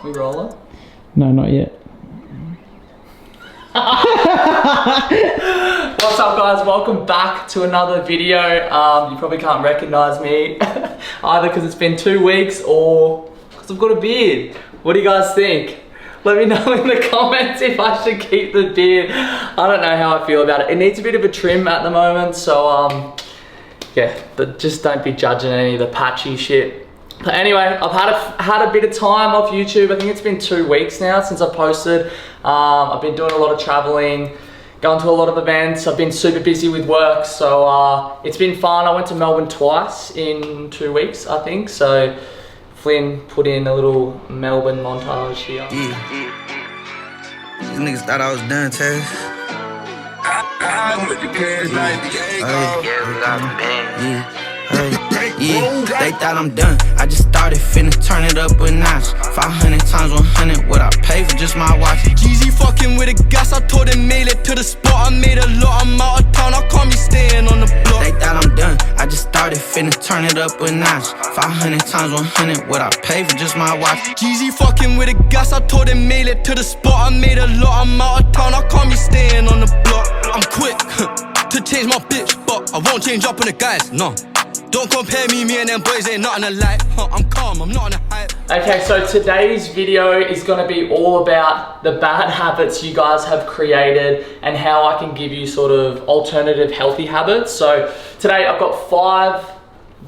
We rolling? No, not yet. What's up guys, welcome back to another video. You probably can't recognize me either because it's been 2 weeks or because I've got a beard. What do you guys think? Let me know in the comments if I should keep the beard. I don't know how I feel about it. It needs a bit of a trim at the moment, so yeah, but just don't be judging any of the patchy shit. But anyway, I've had a bit of time off YouTube. I think it's been 2 weeks now since I posted. I've been doing a lot of traveling, going to a lot of events. I've been super busy with work, so it's been fun. I went to Melbourne twice in 2 weeks, I think. So Flynn put in a little Melbourne montage here. Yeah. These niggas thought I was done, Terry. Yeah, they thought I'm done. I just started finna turn it up a notch. 500 times 100 what I pay for just my watch. Jeezy fucking with a gas, I told him mail it to the spot. I made a lot, I'm out of town, I can't be staying on the block. They thought I'm done. I just started finna turn it up a notch. 500 times 100 what I pay for just my watch. Jeezy fucking with a gas, I told him mail it to the spot. I made a lot, I'm out of town, I can't be staying on the block. I'm quick to change my bitch, but I won't change up on the guys, no. Don't compare me and them boys ain't nothing alike. I'm calm, I'm not on a hype. Okay, so today's video is gonna be all about the bad habits you guys have created and how I can give you sort of alternative healthy habits. So today I've got 5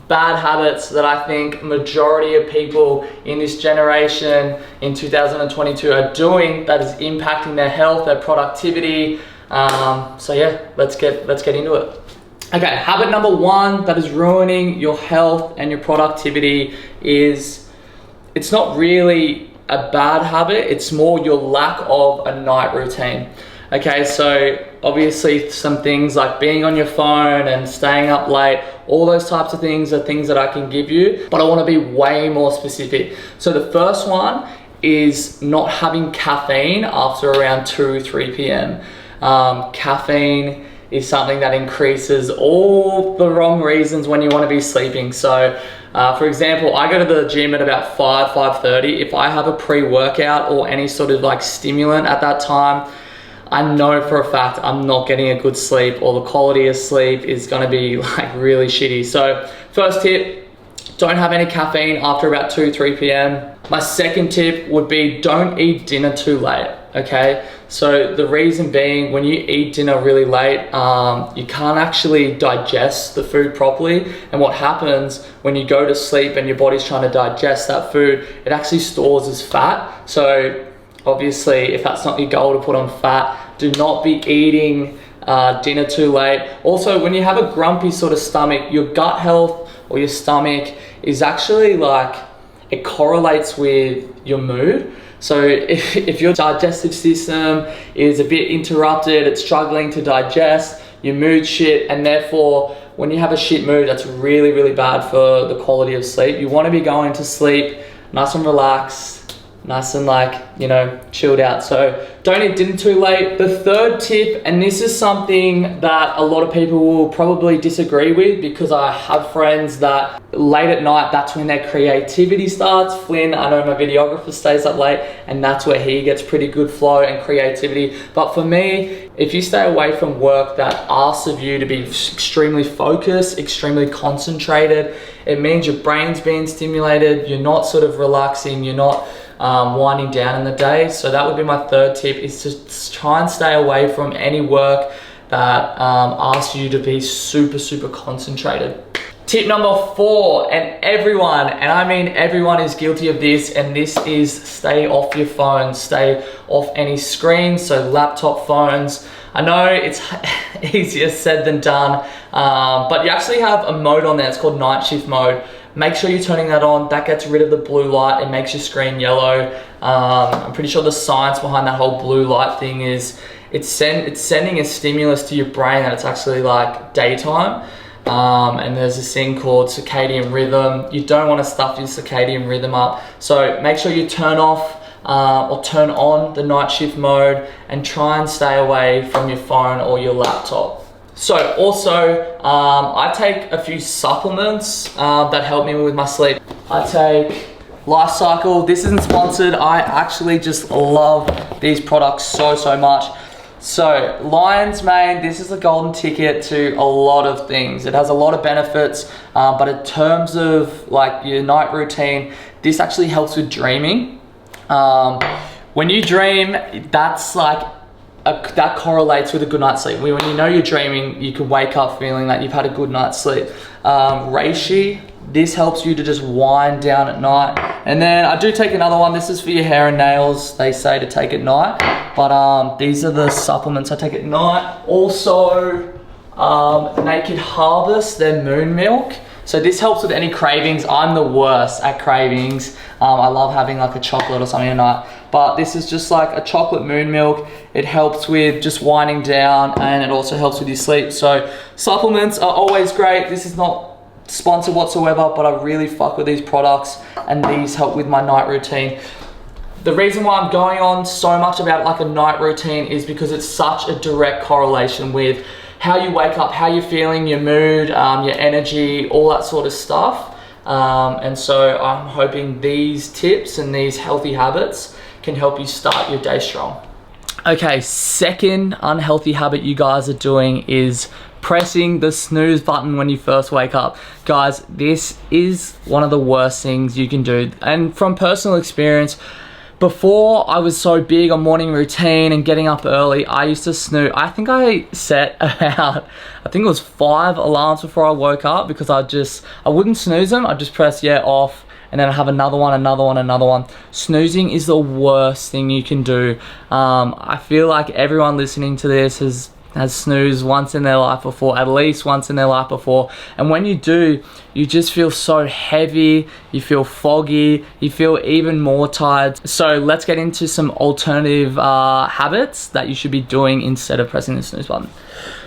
bad habits that I think majority of people in this generation in 2022 are doing that is impacting their health, their productivity. So yeah, let's get into it. Okay, habit number 1 that is ruining your health and your productivity is, it's not really a bad habit, it's more your lack of a night routine. Okay, so obviously some things like being on your phone and staying up late, all those types of things are things that I can give you, but I wanna be way more specific. So the first one is not having caffeine after around 2-3 p.m. Caffeine is something that increases all the wrong reasons when you want to be sleeping. So for example, I go to the gym at about 5:30. If I have a pre-workout or any sort of like stimulant at that time, I know for a fact I'm not getting a good sleep, or the quality of sleep is going to be like really shitty. So first tip, don't have any caffeine after about 2-3 p.m. My second tip would be don't eat dinner too late, okay? So the reason being, when you eat dinner really late, you can't actually digest the food properly. And what happens when you go to sleep and your body's trying to digest that food, it actually stores as fat. So obviously, if that's not your goal to put on fat, do not be eating dinner too late. Also, when you have a grumpy sort of stomach, your gut health or your stomach is actually like, it correlates with your mood. So if your digestive system is a bit interrupted, it's struggling to digest, your mood shit, and therefore when you have a shit mood, that's really, really bad for the quality of sleep. You want to be going to sleep nice and relaxed, nice and like, you know, chilled out. So don't eat dinner too late. The third tip, and this is something that a lot of people will probably disagree with, because I have friends that late at night, that's when their creativity starts. Flynn, I know my videographer, stays up late, and that's where he gets pretty good flow and creativity. But for me, if you stay away from work that asks of you to be extremely focused, extremely concentrated, it means your brain's being stimulated, you're not sort of relaxing, you're not winding down in the day. So that would be my third tip, is to try and stay away from any work that asks you to be super concentrated. Tip number 4, and everyone, and I mean everyone, is guilty of this, and this is stay off your phone, stay off any screens, so laptop, phones. I know it's easier said than done, but you actually have a mode on there, it's called night shift mode. Make sure you're turning that on. That gets rid of the blue light. It makes your screen yellow. I'm pretty sure the science behind that whole blue light thing is it's sending a stimulus to your brain that it's actually like daytime. And there's this thing called circadian rhythm. You don't want to stuff your circadian rhythm up. So make sure you turn off or turn on the night shift mode, and try and stay away from your phone or your laptop. So also, I take a few supplements that help me with my sleep. I take Life Cycle. This isn't sponsored. I actually just love these products so much. So Lion's Mane, this is a golden ticket to a lot of things. It has a lot of benefits, but in terms of like your night routine, this actually helps with dreaming. When you dream, that's like that correlates with a good night's sleep. When you know you're dreaming, you can wake up feeling that you've had a good night's sleep. Reishi, this helps you to just wind down at night. And then I do take another one. This is for your hair and nails. They say to take at night, but these are the supplements I take at night. Also, Naked Harvest, their moon milk. So this helps with any cravings. I'm the worst at cravings. I love having like a chocolate or something at night, but this is just like a chocolate moon milk. It helps with just winding down, and it also helps with your sleep. So supplements are always great. This is not sponsored whatsoever, but I really fuck with these products, and these help with my night routine. The reason why I'm going on so much about like a night routine is because it's such a direct correlation with how you wake up, how you're feeling, your mood, your energy, all that sort of stuff. And so I'm hoping these tips and these healthy habits can help you start your day strong. Okay, second unhealthy habit you guys are doing is pressing the snooze button when you first wake up. Guys, this is one of the worst things you can do. And from personal experience, before I was so big on morning routine and getting up early, I used to snooze. I think I set about, I think it was 5 alarms before I woke up, because I wouldn't snooze them. I'd just press off, and then I have another one. Snoozing is the worst thing you can do. I feel like everyone listening to this has snoozed once in their life before, at least once in their life before. And when you do, you just feel so heavy, you feel foggy, you feel even more tired. So let's get into some alternative habits that you should be doing instead of pressing the snooze button.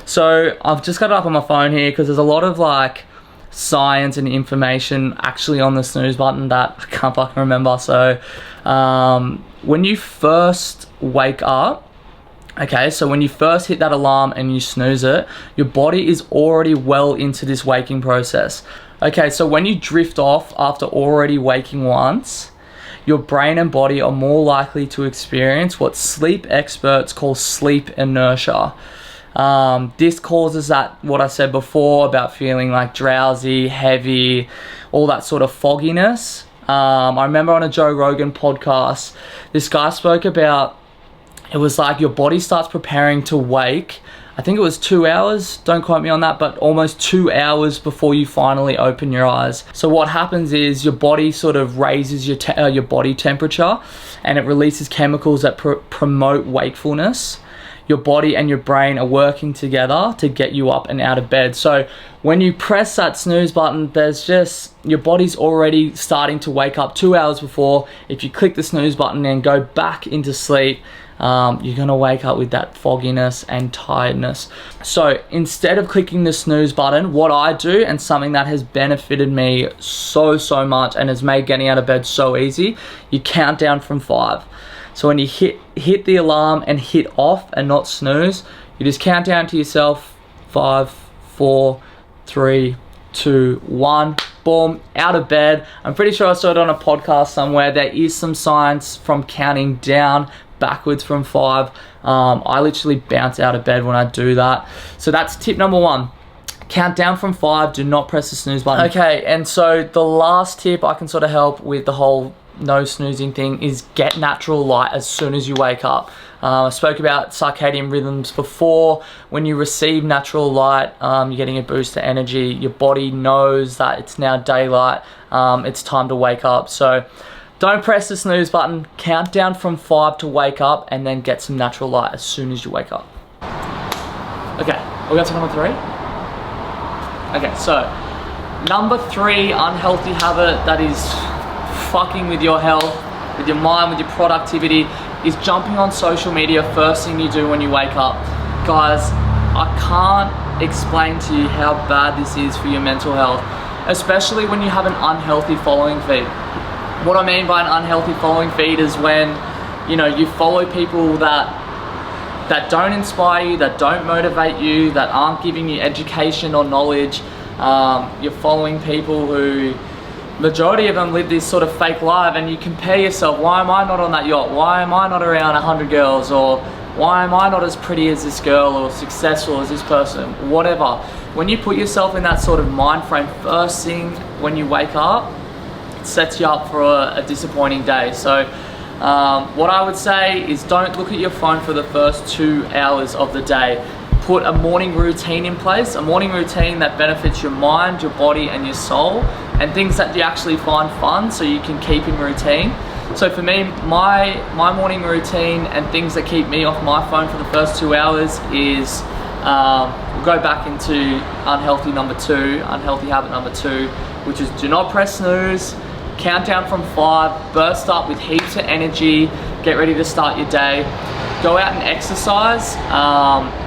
So I've just got it up on my phone here because there's a lot of like science and information actually on the snooze button that I can't fucking remember. So when you first wake up, okay, so when you first hit that alarm and you snooze it, your body is already well into this waking process. Okay, so when you drift off after already waking once, your brain and body are more likely to experience what sleep experts call sleep inertia. This causes that, what I said before about feeling like drowsy, heavy, all that sort of fogginess. I remember on a Joe Rogan podcast, this guy spoke about, it was like your body starts preparing to wake. I think it was 2 hours, don't quote me on that, but almost 2 hours before you finally open your eyes. So what happens is your body sort of raises your body temperature, and it releases chemicals that promote wakefulness. Your body and your brain are working together to get you up and out of bed. So when you press that snooze button, your body's already starting to wake up 2 hours before. If you click the snooze button and go back into sleep, you're gonna wake up with that fogginess and tiredness. So instead of clicking the snooze button, what I do, and something that has benefited me so much and has made getting out of bed so easy, you count down from 5. So when you hit the alarm and hit off and not snooze, you just count down to yourself, 5, 4, 3, 2, 1, boom, out of bed. I'm pretty sure I saw it on a podcast somewhere. There is some science from counting down backwards from 5. I literally bounce out of bed when I do that. So that's tip number 1. Count down from 5, do not press the snooze button. Okay, and so the last tip I can sort of help with the whole no snoozing thing is get natural light as soon as you wake up. I spoke about circadian rhythms before. When you receive natural light, you're getting a boost to energy. Your body knows that it's now daylight. It's time to wake up. So don't press the snooze button. Count down from 5 to wake up, and then get some natural light as soon as you wake up. Okay, we got to number 3. Okay, so number 3 unhealthy habit that is fucking with your health, with your mind, with your productivity, is jumping on social media first thing you do when you wake up. Guys, I can't explain to you how bad this is for your mental health, especially when you have an unhealthy following feed. What I mean by an unhealthy following feed is when, you know, you follow people that don't inspire you, that don't motivate you, that aren't giving you education or knowledge. You're following people who, majority of them live this sort of fake life, and you compare yourself. Why am I not on that yacht? Why am I not around 100 girls? Or why am I not as pretty as this girl or successful as this person? Whatever. When you put yourself in that sort of mind frame first thing when you wake up, it sets you up for a disappointing day. So what I would say is don't look at your phone for the first 2 hours of the day. Put a morning routine in place, a morning routine that benefits your mind, your body, and your soul, and things that you actually find fun so you can keep in routine. So for me, my morning routine and things that keep me off my phone for the first 2 hours is, we'll go back into unhealthy habit number 2, which is do not press snooze, count down from 5, burst up with heaps of energy, get ready to start your day. Go out and exercise.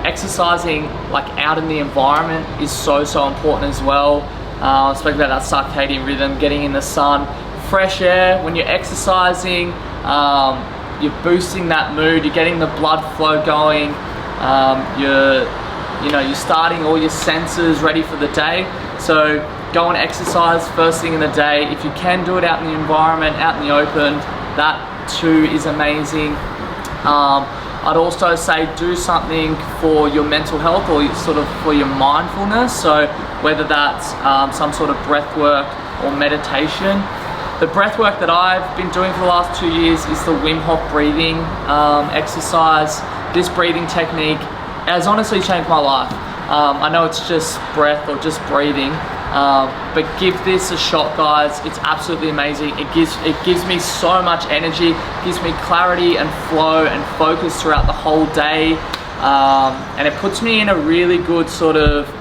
Exercising like out in the environment is so important as well. I spoke about that circadian rhythm, getting in the sun, fresh air. When you're exercising, you're boosting that mood, you're getting the blood flow going, you're starting all your senses ready for the day. So go and exercise first thing in the day. If you can do it out in the environment, out in the open, that too is amazing. I'd also say do something for your mental health or sort of for your mindfulness. So whether that's some sort of breath work or meditation. The breath work that I've been doing for the last 2 years is the Wim Hof breathing exercise. This breathing technique has honestly changed my life. I know it's just breath or just breathing, but give this a shot, guys. It's absolutely amazing. It gives me so much energy, gives me clarity and flow and focus throughout the whole day, and it puts me in a really good sort of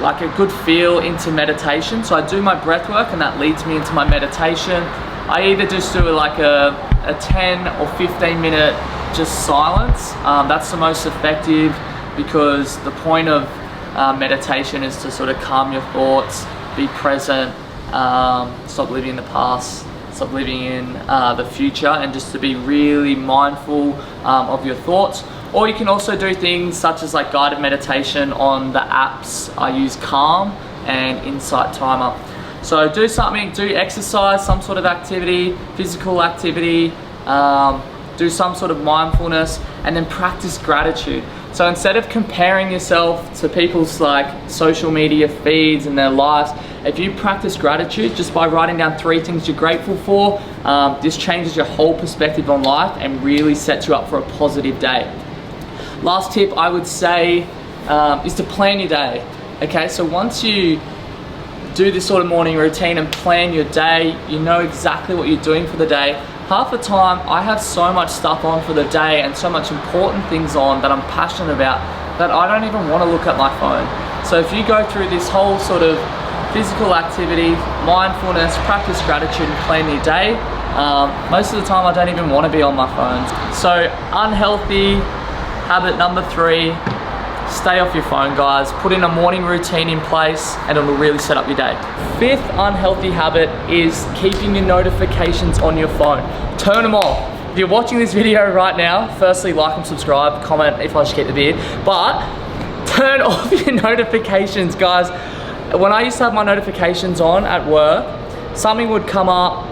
like a good feel into meditation. So I do my breath work and that leads me into my meditation. I either just do like a 10 or 15 minute just silence. That's the most effective, because the point of meditation is to sort of calm your thoughts, be present, stop living in the past, stop living in the future, and just to be really mindful of your thoughts. Or you can also do things such as like guided meditation on the apps. I use Calm and Insight Timer. So do something, do exercise, some sort of activity, physical activity, do some sort of mindfulness, and then practice gratitude. So instead of comparing yourself to people's like social media feeds and their lives, if you practice gratitude just by writing down 3 things you're grateful for, this changes your whole perspective on life and really sets you up for a positive day. Last tip I would say is to plan your day. Okay, so once you do this sort of morning routine and plan your day, you know exactly what you're doing for the day. Half the time I have so much stuff on for the day and so much important things on that I'm passionate about that I don't even want to look at my phone. So if you go through this whole sort of physical activity, mindfulness, practice gratitude, and plan your day, most of the time I don't even want to be on my phone. So unhealthy habit number 3, stay off your phone, guys. Put in a morning routine in place and it'll really set up your day. 5th unhealthy habit is keeping your notifications on your phone. Turn them off. If you're watching this video right now, firstly, like and subscribe, comment if I should keep the beard, but turn off your notifications, guys. When I used to have my notifications on at work, something would come up,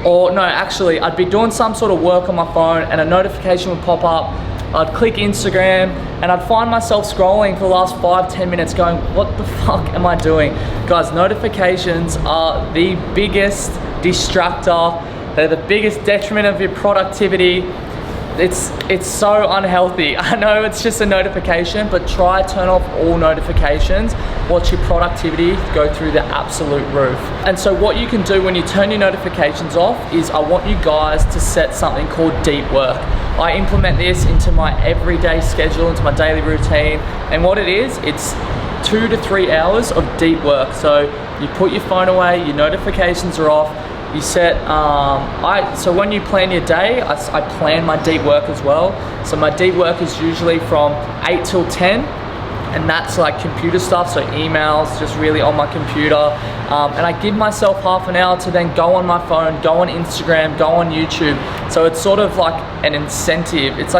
or no, actually, I'd be doing some sort of work on my phone and a notification would pop up. I'd click Instagram and I'd find myself scrolling for the last 5-10 minutes going, what the fuck am I doing? Guys, notifications are the biggest distractor. They're the biggest detriment of your productivity. It's so unhealthy. I know it's just a notification, but try turn off all notifications. Watch your productivity go through the absolute roof. And so what you can do when you turn your notifications off is I want you guys to set something called deep work. I implement this into my everyday schedule, into my daily routine. And what it is, it's 2 to 3 hours of deep work. So you put your phone away, your notifications are off, you set, so when you plan your day, I plan my deep work as well. So my deep work is usually from 8 till 10, and that's like computer stuff, so emails, just really on my computer. And I give myself half an hour to then go on my phone, go on Instagram, go on YouTube. So it's sort of like an incentive. It's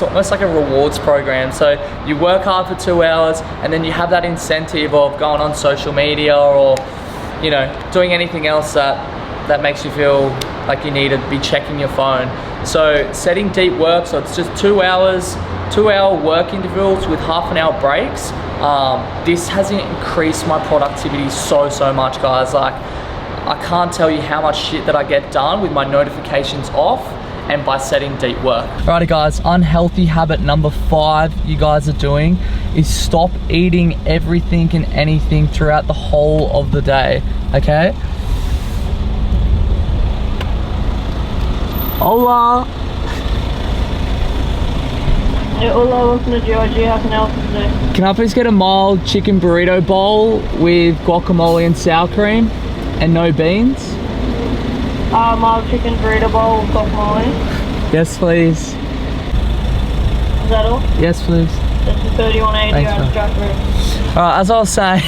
almost like a rewards program. So you work hard for 2 hours, and then you have that incentive of going on social media or, you know, doing anything else that that makes you feel like you need to be checking your phone. So setting deep work, so it's just 2 hours, 2-hour work intervals with half an hour breaks. This has increased my productivity so much, guys. Like, I can't tell you how much shit that I get done with my notifications off and by setting deep work. Alrighty guys, unhealthy habit number 5 you guys are doing is stop eating everything and anything throughout the whole of the day, okay? Hola! Hey, hola, welcome to Georgia. How can I help you today? Can I please get a mild chicken burrito bowl with guacamole and sour cream and no beans? Mild chicken burrito bowl with guacamole. Yes, please. Is that all? Yes, please. This is 3180 Thanks, on man. Stratford. Alright, as I was saying,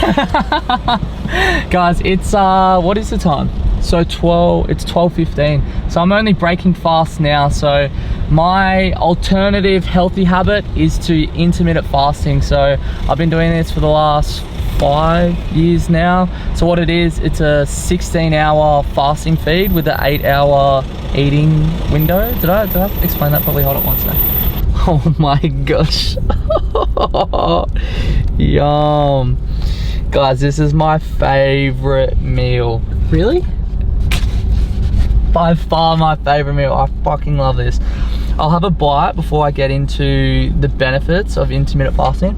guys, it's what is the time? So it's 12:15. So I'm only breaking fast now. So my alternative healthy habit is to intermittent fasting. So I've been doing this for the last 5 years now. So what it is, it's a 16-hour fasting feed with an 8-hour eating window. Did I explain that properly? Hold on one second. Oh my gosh. Yum. Guys, this is my favorite meal. Really? By far my favorite meal. I fucking love this. I'll have a bite before I get into the benefits of intermittent fasting.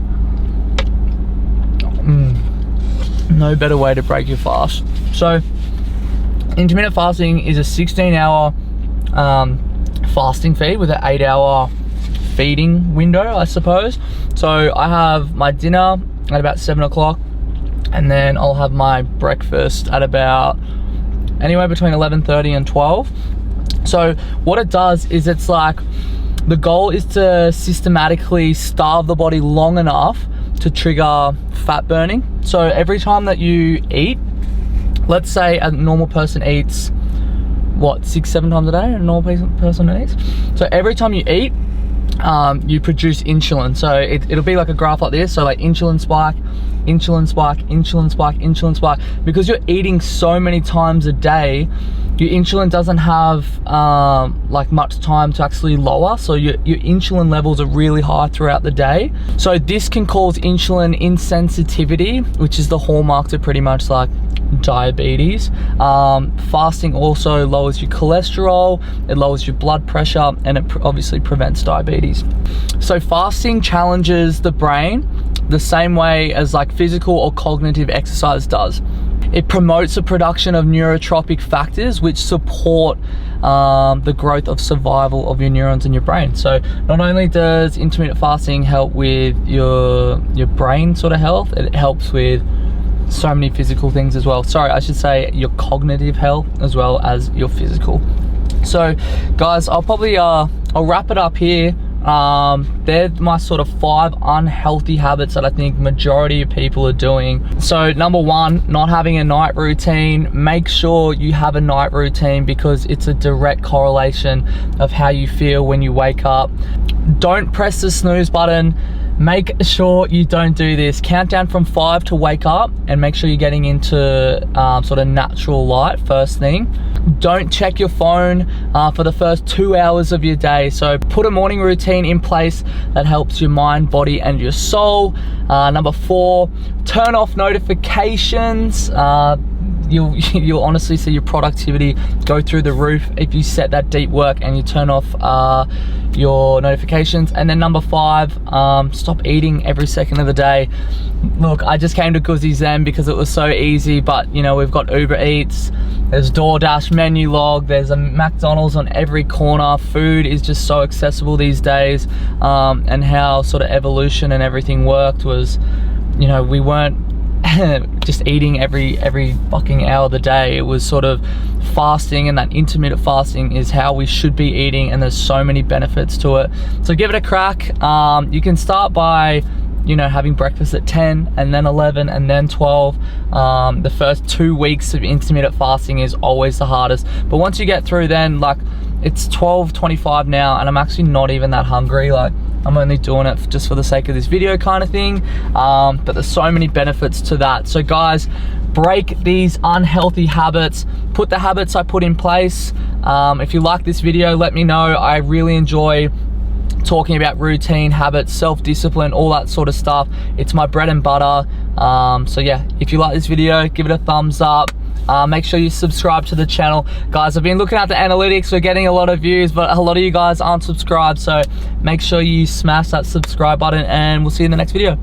No better way to break your fast. So intermittent fasting is a 16-hour fasting feed with an 8-hour feeding window, I suppose. So I have my dinner at about 7 o'clock, and then I'll have my breakfast at about anywhere between 11:30 and 12. So what it does is, it's like, the goal is to systematically starve the body long enough to trigger fat burning. So every time that you eat, let's say a normal person eats, what, 6-7 times a day? A normal person eats. So every time you eat, you produce insulin. So it'll be like a graph like this. So like insulin spike, insulin spike, insulin spike, insulin spike. Because you're eating so many times a day, your insulin doesn't have like much time to actually lower. So your insulin levels are really high throughout the day. So this can cause insulin insensitivity, which is the hallmark to pretty much like diabetes. Fasting also lowers your cholesterol, it lowers your blood pressure, and it obviously prevents diabetes. So fasting challenges the brain the same way as like physical or cognitive exercise does. It promotes the production of neurotropic factors which support the growth of survival of your neurons in your brain. So not only does intermittent fasting help with your brain sort of health, it helps with so many physical things as well. Sorry, I should say your cognitive health as well as your physical. So guys, I'll probably I'll wrap it up here. They're my sort of 5 unhealthy habits that I think majority of people are doing. So number 1, not having a night routine. Make sure you have a night routine because it's a direct correlation of how you feel when you wake up. Don't press the snooze button. Make sure you don't do this. Count down from 5 to wake up, and make sure you're getting into sort of natural light first thing. Don't check your phone for the first 2 hours of your day. So put a morning routine in place that helps your mind, body, and your soul. Number 4, turn off notifications. You'll honestly see your productivity go through the roof if you set that deep work and you turn off your notifications. And then number 5, stop eating every second of the day. Look, I just came to Guzzi's then because it was so easy, but you know, we've got Uber Eats, there's DoorDash, Menu Log, there's a McDonald's on every corner. Food is just so accessible these days, and how sort of evolution and everything worked was, you know, we weren't just eating every fucking hour of the day. It was sort of fasting, and that intermittent fasting is how we should be eating, and there's so many benefits to it. So give it a crack. You can start by, you know, having breakfast at 10 and then 11 and then 12. The first 2 weeks of intermittent fasting is always the hardest, but once you get through, then like it's 12:25 now and I'm actually not even that hungry. Like, I'm only doing it just for the sake of this video kind of thing, but there's so many benefits to that. So guys, break these unhealthy habits, put the habits I put in place. If you like this video, let me know. I really enjoy talking about routine, habits, self-discipline, all that sort of stuff. It's my bread and butter. So yeah, if you like this video, give it a thumbs up. Make sure you subscribe to the channel. Guys, I've been looking at the analytics. We're getting a lot of views, but a lot of you guys aren't subscribed. So make sure you smash that subscribe button, and we'll see you in the next video.